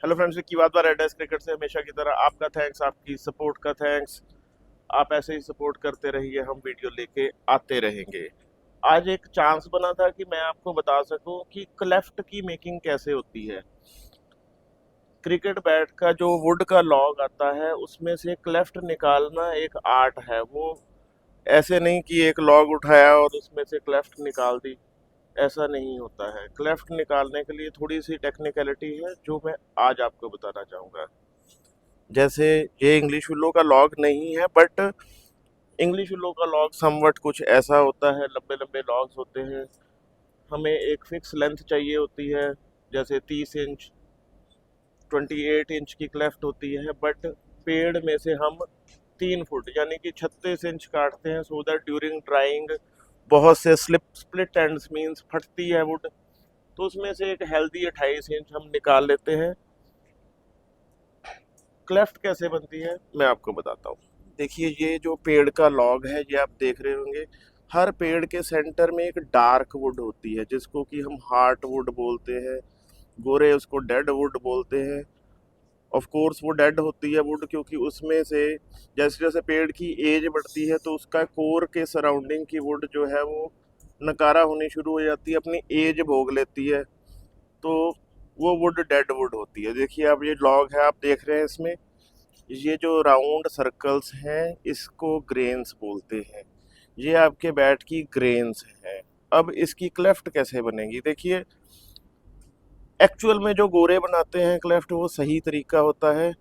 Hello friends, की बात बार एडेस cricket से हमेशा की तरह आपका थैंक्स, आपकी सपोर्ट का थैंक्स। आप ऐसे ही सपोर्ट करते रहिए, हम वीडियो लेके आते रहेंगे। आज एक चांस बना था कि मैं आपको बता सकूं कि क्लेफ्ट की मेकिंग कैसे होती है। क्रिकेट बैट का जो वुड का लॉग आता है उसमें से क्लेफ्ट निकालना एक आर्ट है। वो ऐसे नहीं कि एक लॉग उठाया और उसमें से क्लेफ्ट निकाल दी, ऐसा नहीं होता है। क्लेफ्ट निकालने के लिए थोड़ी सी टेक्निकलिटी है जो मैं आज आपको बताना चाहूँगा। जैसे ये इंग्लिश विलो का लॉग नहीं है, बट इंग्लिश विलो का लॉग समवट कुछ ऐसा होता है। लंबे लंबे लॉग्स होते हैं, हमें एक फिक्स लेंथ चाहिए होती है। जैसे 30 इंच, 28 इंच की क्लेफ्ट होती है, बट पेड़ में से हम 3 फुट यानी कि 36 इंच काटते हैं, सो दैट ड्यूरिंग ड्राइंग बहुत से स्प्लिट एंड्स मीन्स फटती है वुड, तो उसमें से एक हेल्दी 28 इंच हम निकाल लेते हैं। क्लेफ्ट कैसे बनती है मैं आपको बताता हूँ। देखिए, ये जो पेड़ का लॉग है ये आप देख रहे होंगे, हर पेड़ के सेंटर में एक डार्क वुड होती है जिसको कि हम हार्ट वुड बोलते हैं, गोरे उसको डेड वुड बोलते हैं। ऑफ कोर्स वो डेड होती है वुड क्योंकि उसमें से जैसे जैसे पेड़ की एज बढ़ती है तो उसका कोर के सराउंडिंग की वुड जो है वो नकारा होनी शुरू हो जाती है, अपनी एज भोग लेती है, तो वो वुड डेड वुड होती है। देखिए, अब ये लॉग है, आप देख रहे हैं, इसमें ये जो राउंड सर्कल्स हैं इसको ग्रेन्स बोलते हैं। ये आपके बैट की ग्रेन्स हैं। अब इसकी क्लेफ्ट कैसे बनेगी, देखिए, एक्चुअल में जो गोरे बनाते हैं क्लेफ्ट वो सही तरीका होता है।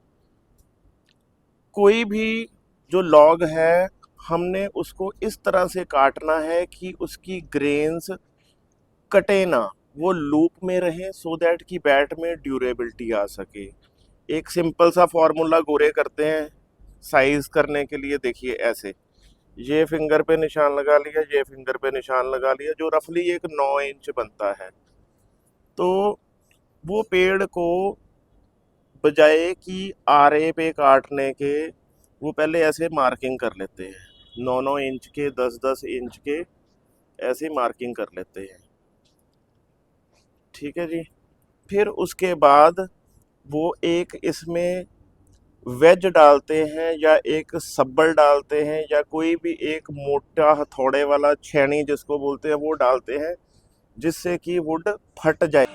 कोई भी जो लॉग है हमने उसको इस तरह से काटना है कि उसकी ग्रेन्स कटे ना, वो लूप में रहे, सो दैट कि बैट में ड्यूरेबिलिटी आ सके। एक सिंपल सा फॉर्मूला गोरे करते हैं साइज करने के लिए। देखिए, ऐसे ये फिंगर पे निशान लगा लिया, ये फिंगर पे निशान लगा लिया, जो रफली एक 9 इंच बनता है। तो वो पेड़ को बजाय कि आरे पे काटने के वो पहले ऐसे मार्किंग कर लेते हैं, 9 9 इंच के, 10 10 इंच के, ऐसे मार्किंग कर लेते हैं। ठीक है जी। फिर उसके बाद वो एक इसमें वेज डालते हैं या एक सब्बल डालते हैं या कोई भी एक मोटा हथौड़े वाला छेनी जिसको बोलते हैं वो डालते हैं, जिससे कि वुड फट जाए।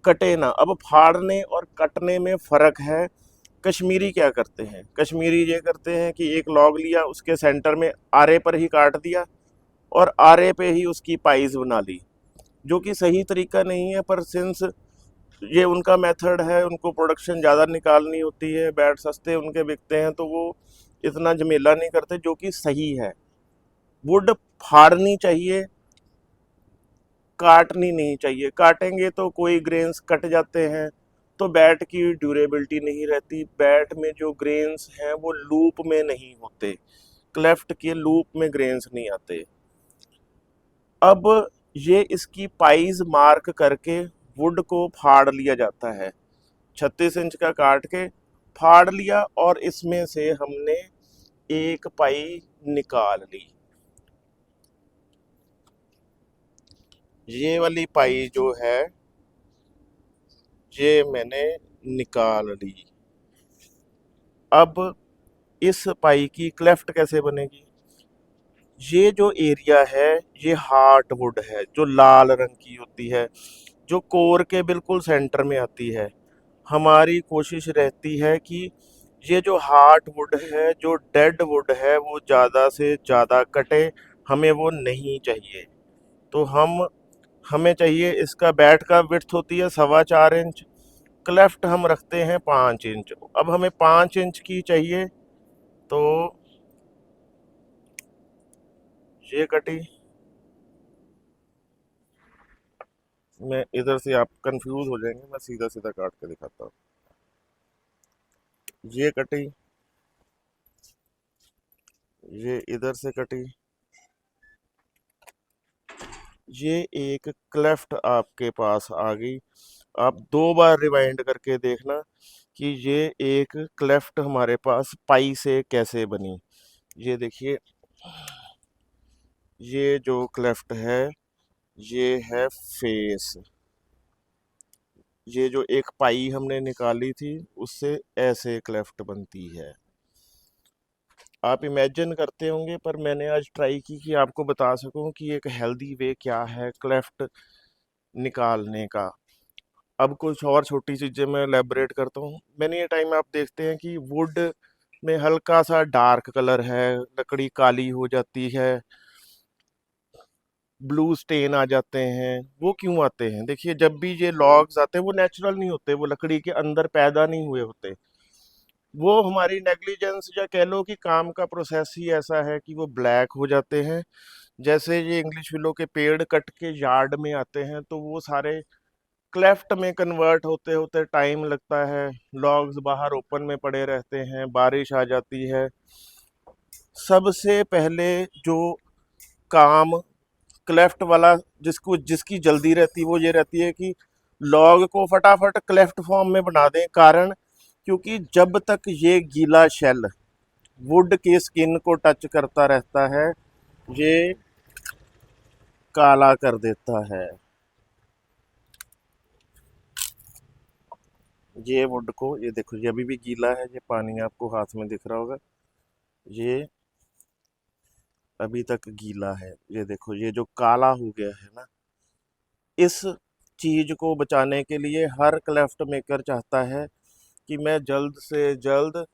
कटे ना। अब फाड़ने और कटने में फर्क है। कश्मीरी क्या करते हैं, कश्मीरी ये करते हैं कि एक लॉग लिया, उसके सेंटर में आरे पर ही काट दिया और आरे पे ही उसकी पाइज बना ली, जो कि सही तरीका नहीं है। पर सिंस ये उनका मेथड है, उनको प्रोडक्शन ज़्यादा निकालनी होती है, बैट सस्ते उनके बिकते हैं, तो वो इतना झमेला नहीं करते, जो कि सही है। वुड फाड़नी चाहिए, काटनी नहीं चाहिए। काटेंगे तो कोई ग्रेन्स कट जाते हैं, तो बैट की ड्यूरेबिलिटी नहीं रहती। बैट में जो ग्रेन्स हैं वो लूप में नहीं होते, क्लेफ्ट के लूप में ग्रेन्स नहीं आते। अब ये इसकी पाइज मार्क करके वुड को फाड़ लिया जाता है, 36 इंच का काट के फाड़ लिया और इसमें से हमने एक पाई निकाल ली। ये वाली पाई जो है ये मैंने निकाल ली। अब इस पाई की क्लेफ्ट कैसे बनेगी, ये जो एरिया है ये हार्ट वुड है जो लाल रंग की होती है, जो कोर के बिल्कुल सेंटर में आती है। हमारी कोशिश रहती है कि ये जो हार्ट वुड है, जो डेड वुड है, वो ज़्यादा से ज़्यादा कटे, हमें वो नहीं चाहिए। तो हमें चाहिए, इसका बैट का विड्थ होती है 4.25 इंच, क्लेफ्ट हम रखते हैं 5 इंच। अब हमें 5 इंच की चाहिए, तो ये कटी, मैं इधर से, आप कंफ्यूज हो जाएंगे, मैं सीधा सीधा काट के दिखाता हूँ। ये कटी, ये इधर से कटी, ये एक क्लेफ्ट आपके पास आ गई। आप 2 बार रिवाइंड करके देखना कि ये एक क्लेफ्ट हमारे पास पाई से कैसे बनी। ये देखिए, ये जो क्लेफ्ट है ये है फेस। ये जो एक पाई हमने निकाली थी उससे ऐसे क्लेफ्ट बनती है। आप इमेजिन करते होंगे, पर मैंने आज ट्राई की कि आपको बता सकूं कि एक हेल्दी वे क्या है क्लेफ्ट निकालने का। अब कुछ और छोटी चीज़ें मैं एलेबरेट करता हूँ। मैंने ये टाइम आप देखते हैं कि वुड में हल्का सा डार्क कलर है, लकड़ी काली हो जाती है, ब्लू स्टेन आ जाते हैं। वो क्यों आते हैं? देखिए, जब भी ये लॉग्स आते हैं वो नेचुरल नहीं होते, वो लकड़ी के अंदर पैदा नहीं हुए होते। वो हमारी नेग्लिजेंस या कह लो कि काम का प्रोसेस ही ऐसा है कि वो ब्लैक हो जाते हैं। जैसे ये इंग्लिश विलो के पेड़ कट के यार्ड में आते हैं तो वो सारे क्लेफ्ट में कन्वर्ट होते होते टाइम लगता है। लॉग्स बाहर ओपन में पड़े रहते हैं, बारिश आ जाती है। सबसे पहले जो काम क्लेफ्ट वाला, जिसको जिसकी जल्दी रहती है वो ये रहती है कि लॉग को फटाफट क्लेफ्ट फॉर्म में बना दें। कारण, क्योंकि जब तक ये गीला शेल वुड की स्किन को टच करता रहता है ये काला कर देता है। ये वुड को, ये देखो, ये अभी भी गीला है, ये पानी आपको हाथ में दिख रहा होगा, ये अभी तक गीला है। ये देखो, ये जो काला हो गया है ना, इस चीज को बचाने के लिए हर क्लेफ्ट मेकर चाहता है कि मैं जल्द से जल्द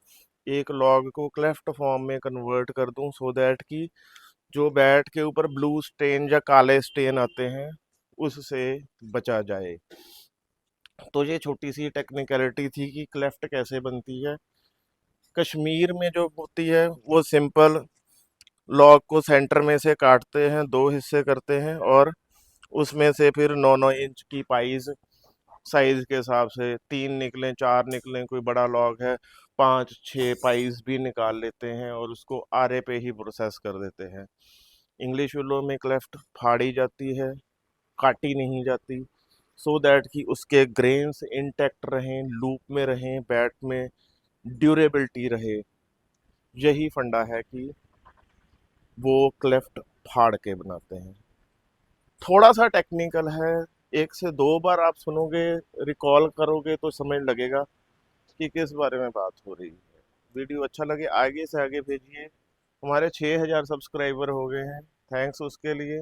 एक लॉग को क्लेफ्ट फॉर्म में कन्वर्ट कर दूं, सो दैट कि जो बैट के ऊपर ब्लू स्टेन या काले स्टेन आते हैं उससे बचा जाए। तो ये छोटी सी टेक्निकलिटी थी कि क्लेफ्ट कैसे बनती है। कश्मीर में जो होती है वो सिंपल लॉग को सेंटर में से काटते हैं, 2 हिस्से करते हैं और उसमें से फिर 9-9 इंच की पाइज साइज के हिसाब से 3 निकलें, 4 निकलें, कोई बड़ा लॉग है 5-6 पाइज भी निकाल लेते हैं और उसको आरे पे ही प्रोसेस कर देते हैं। इंग्लिश विलो में क्लेफ्ट फाड़ी जाती है, काटी नहीं जाती, सो दैट कि उसके ग्रेन्स इंटैक्ट रहें, लूप में रहें, बैट में ड्यूरेबिलिटी रहे। यही फंडा है कि वो क्लेफ्ट फाड़ के बनाते हैं। थोड़ा सा टेक्निकल है, 1 से 2 बार आप सुनोगे, रिकॉल करोगे तो समझ लगेगा कि किस बारे में बात हो रही है। वीडियो अच्छा लगे आगे से आगे भेजिए। हमारे 6,000 सब्सक्राइबर हो गए हैं, थैंक्स उसके लिए।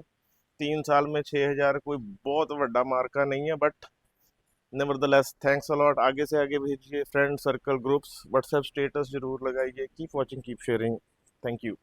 3 साल में 6,000 कोई बहुत बड़ा मार्का नहीं है, बट नेवरदलेस थैंक्स अलॉट। आगे से आगे भेजिए, friend circle, groups, WhatsApp status जरूर लगाइए। Keep watching, keep sharing. Thank you.